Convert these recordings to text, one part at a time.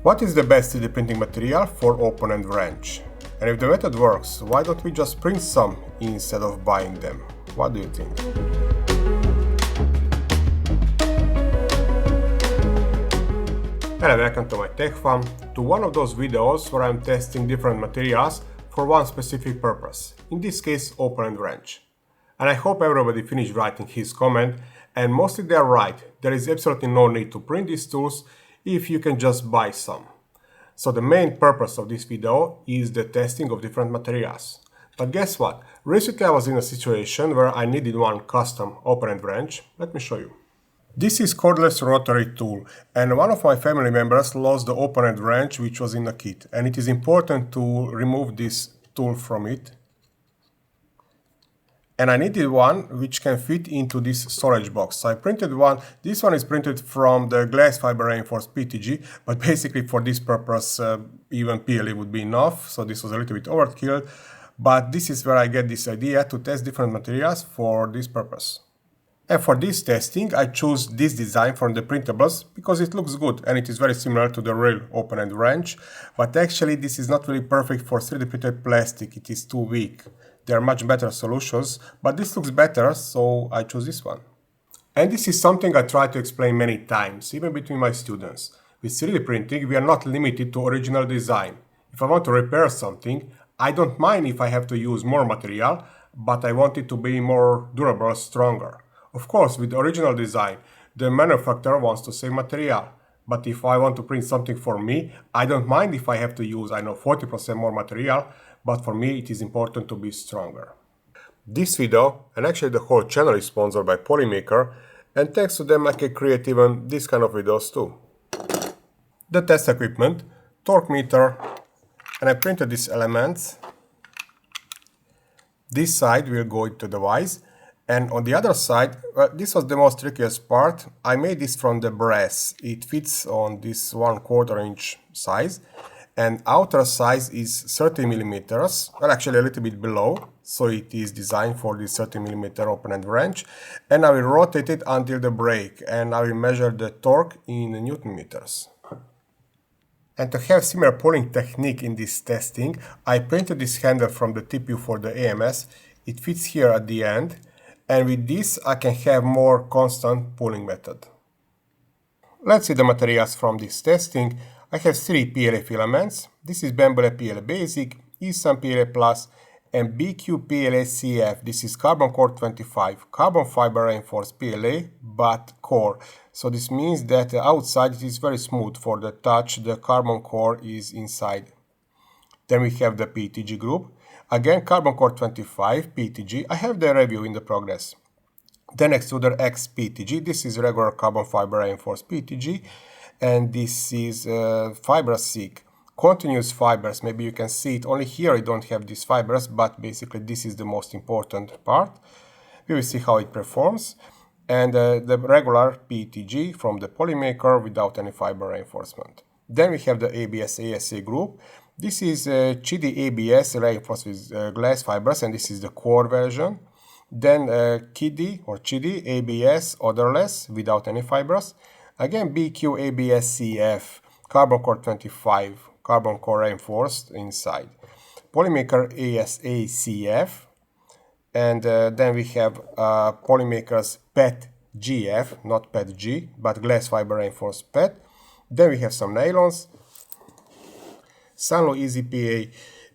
What is the best 3D printing material for open end wrench? And if the method works, why don't we just print some instead of buying them? What do you think? Hello, welcome to my tech farm, to one of those videos where I'm testing different materials for one specific purpose, in this case open end wrench. And I hope everybody finished writing his comment, and mostly they're right, there is absolutely no need to print these tools if you can just buy some. So the main purpose of this video is the testing of different materials. But guess what? Recently I was in a situation where I needed one custom open-end wrench. Let me show you. This is cordless rotary tool, and one of my family members lost the open-end wrench which was in the kit, and it is important to remove this tool from it. And I needed one which can fit into this storage box. So I printed one. This one is printed from the glass fiber reinforced PTG, but basically for this purpose even PLA would be enough. So this was a little bit overkill, but this is where I get this idea to test different materials for this purpose. And for this testing I choose this design from the Printables because it looks good and it is very similar to the real open-end wrench, but actually this is not really perfect for 3D printed plastic. It is too weak. There are much better solutions, but this looks better, so I choose this one. And this is something I try to explain many times, even between my students. With 3D printing, we are not limited to original design. If I want to repair something, I don't mind if I have to use more material, but I want it to be more durable, stronger. Of course, with original design, the manufacturer wants to save material. But if I want to print something for me, I don't mind if I have to use, 40% more material, but for me it is important to be stronger. This video, and actually the whole channel, is sponsored by Polymaker, and thanks to them I can create even this kind of videos too. The test equipment, torque meter, and I printed these elements. This side will go into the vise, and on the other side, this was the most trickiest part. I made this from the brass. It fits on this 1/4 inch size, and outer size is 30 millimeters, well actually a little bit below, so it is designed for this 30 millimeter open-end wrench, and I will rotate it until the break, and I will measure the torque in Newton meters. And to have similar pulling technique in this testing, I printed this handle from the TPU for the AMS. It fits here at the end, and with this I can have more constant pulling method. Let's see the materials from this testing. I have 3 PLA filaments. This is Bamboo PLA Basic, ESAN PLA Plus, and BQ PLA CF. This is carbon core 25, carbon fiber reinforced PLA, but core. So this means that the outside it is very smooth for the touch, the carbon core is inside. Then we have the PTG group. Again, carbon core 25, PTG. I have the review in the progress. Then extruder X PTG. This is regular carbon fiber reinforced PTG. And this is fiber seek, continuous fibers. Maybe you can see it, only here I don't have these fibers, but basically this is the most important part. We will see how it performs. And the regular PTG from the Polymaker without any fiber reinforcement. Then we have the ABS ASA group. This is CHIDI ABS reinforced with glass fibers, and this is the core version. Then CHIDI ABS odorless without any fibers. Again, BQ ABS CF, carbon core 25, carbon core reinforced inside. Polymaker ASA CF, and then we have Polymaker's PET GF, not PET G, but glass fiber reinforced PET. Then we have some nylons. Sanlo Easy PA,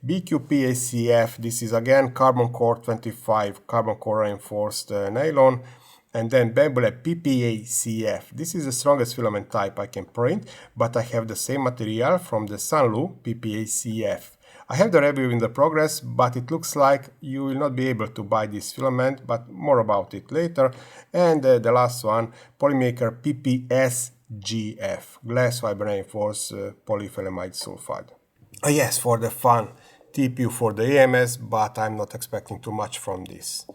BQ PA CF, this is again carbon core 25, carbon core reinforced nylon. And then Bamboo PPA CF. This is the strongest filament type I can print, but I have the same material from the Sanlu PPA CF. I have the review in the progress, but it looks like you will not be able to buy this filament, but more about it later. And the last one, Polymaker PPS GF, glass fiber reinforced polyphenamide sulfide. Yes, for the fun, TPU for the AMS, but I'm not expecting too much from this.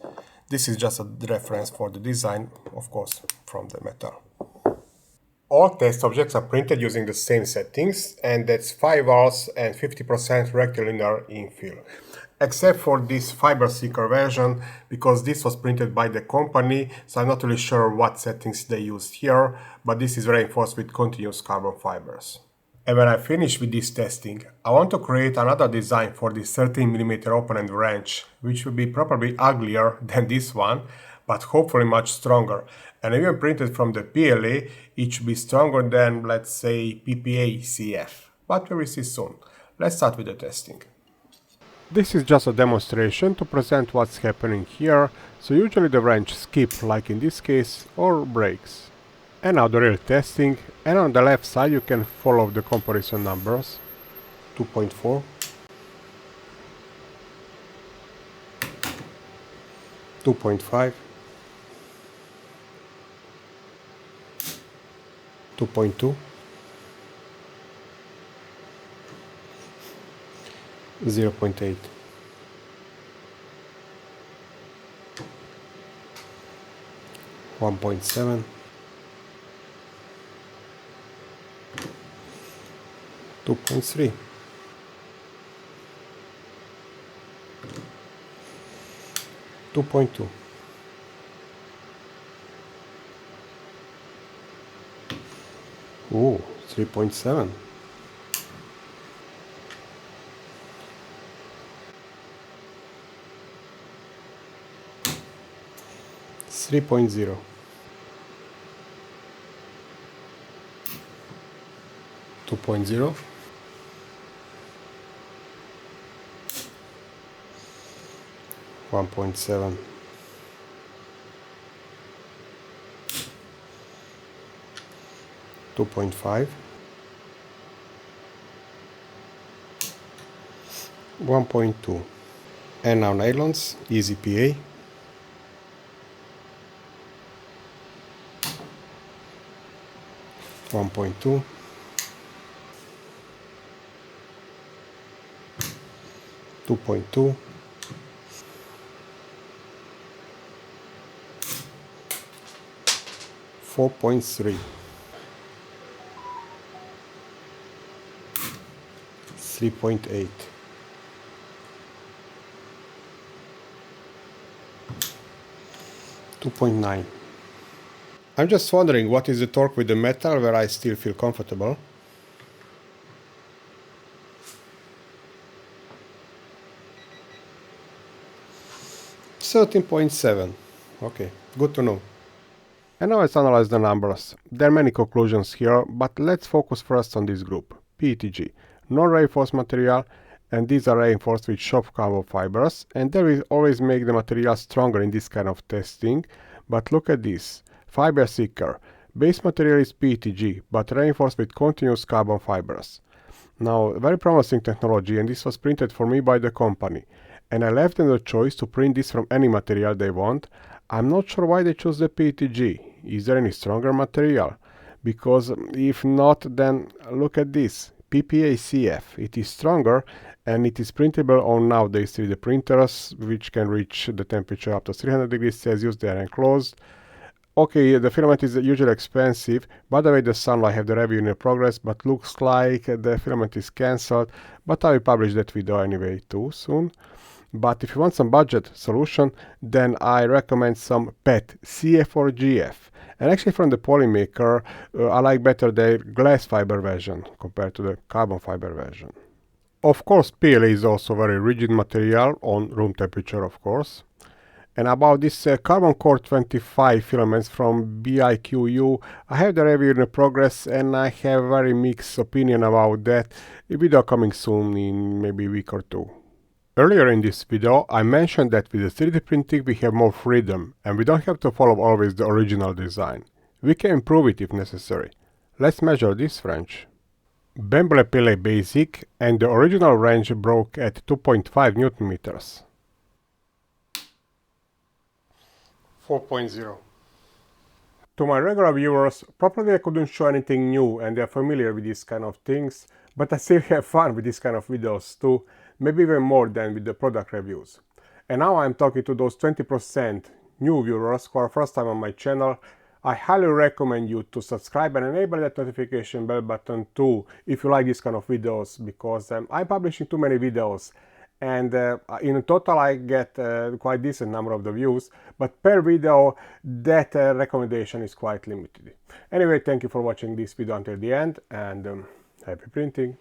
This is just a reference for the design, of course, from the metal. All test objects are printed using the same settings, and that's 5 hours and 50% rectilinear infill. Except for this fiber seeker version, because this was printed by the company, so I'm not really sure what settings they used here, but this is reinforced with continuous carbon fibers. And when I finish with this testing, I want to create another design for this 13mm open-end wrench, which will be probably uglier than this one, but hopefully much stronger. And even printed from the PLA, it should be stronger than, let's say, PPA CF. But we will see soon. Let's start with the testing. This is just a demonstration to present what's happening here, so usually the wrench skips, like in this case, or breaks. And now the real testing, and on the left side you can follow the comparison numbers. 2.4, 2.5, 2.2, 0.8, 1.7, 2.3, 2.2, 3.7, 3.0, 2.0, 1.7, 2.5, 1.2. And now nylons, easy PA. 1.2, 2.2, 4.3, 3.8, 2.9. I'm just wondering what is the torque with the metal where I still feel comfortable. 13.7. Okay, good to know. And now let's analyze the numbers. There are many conclusions here, but let's focus first on this group, PETG, non-reinforced material, and these are reinforced with soft carbon fibers, and they will always make the material stronger in this kind of testing. But look at this, fiber seeker. Base material is PETG, but reinforced with continuous carbon fibers. Now, very promising technology, and this was printed for me by the company. And I left them the choice to print this from any material they want. I'm not sure why they chose the PETG. Is there any stronger material? Because if not, then look at this. PPA CF. It is stronger and it is printable on nowadays 3D printers, which can reach the temperature up to 300 degrees Celsius. They are enclosed. Okay, the filament is usually expensive. By the way, the sun, I have the review in progress, but looks like the filament is cancelled. But I will publish that video anyway too soon. But if you want some budget solution, then I recommend some PET, CF or GF. And actually from the polymaker, I like better their glass fiber version compared to the carbon fiber version. Of course, PLA is also very rigid material on room temperature, of course. And about this carbon core 25 filaments from BIQU, I have the review in progress and I have very mixed opinion about that. A video coming soon in maybe a week or two. Earlier in this video, I mentioned that with the 3D printing we have more freedom and we don't have to follow always the original design. We can improve it if necessary. Let's measure this wrench. Bemble PLA Basic, and the original wrench broke at 2.5 Newton meters. 4.0. To my regular viewers, probably I couldn't show anything new and they're familiar with these kind of things, but I still have fun with these kind of videos too, maybe even more than with the product reviews. And now I'm talking to those 20% new viewers who are first time on my channel. I highly recommend you to subscribe and enable that notification bell button too if you like this kind of videos, because I'm publishing too many videos and in total I get quite decent number of the views, but per video that recommendation is quite limited. Anyway, thank you for watching this video until the end, and Happy printing!